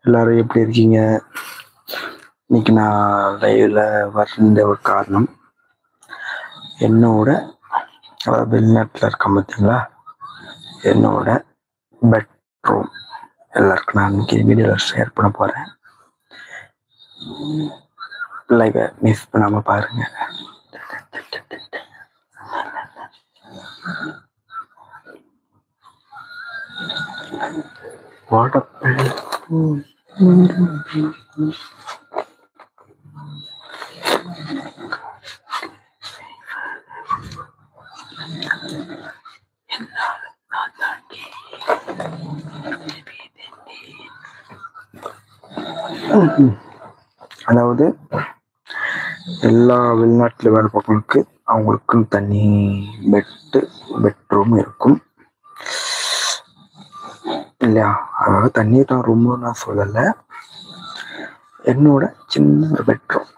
எல்லாரும் எப்படி இருக்கீங்க? இன்னைக்கு நான் லைவ்ல வர்ற ஒரு காரணம், என்னோட வெளிநாட்டில் இருக்க பார்த்தீங்களா, என்னோட பெட்ரூம் எல்லாருக்கும் நான் இன்னைக்கு வீடியோவில் ஷேர் பண்ண போகிறேன். லைவை மிஸ் பண்ணாமல் பாருங்க. அதாவது எல்லா வெளிநாட்டில் வேலை பார்க்கறவங்களுக்கு அவங்களுக்குன்னு தனி பெட்ரூம் இருக்கும் இல்லையா? அதாவது தண்ணி தான் ரூம்னு நான் சொல்லலை, என்னோட சின்ன ஒரு பெட்ரூம்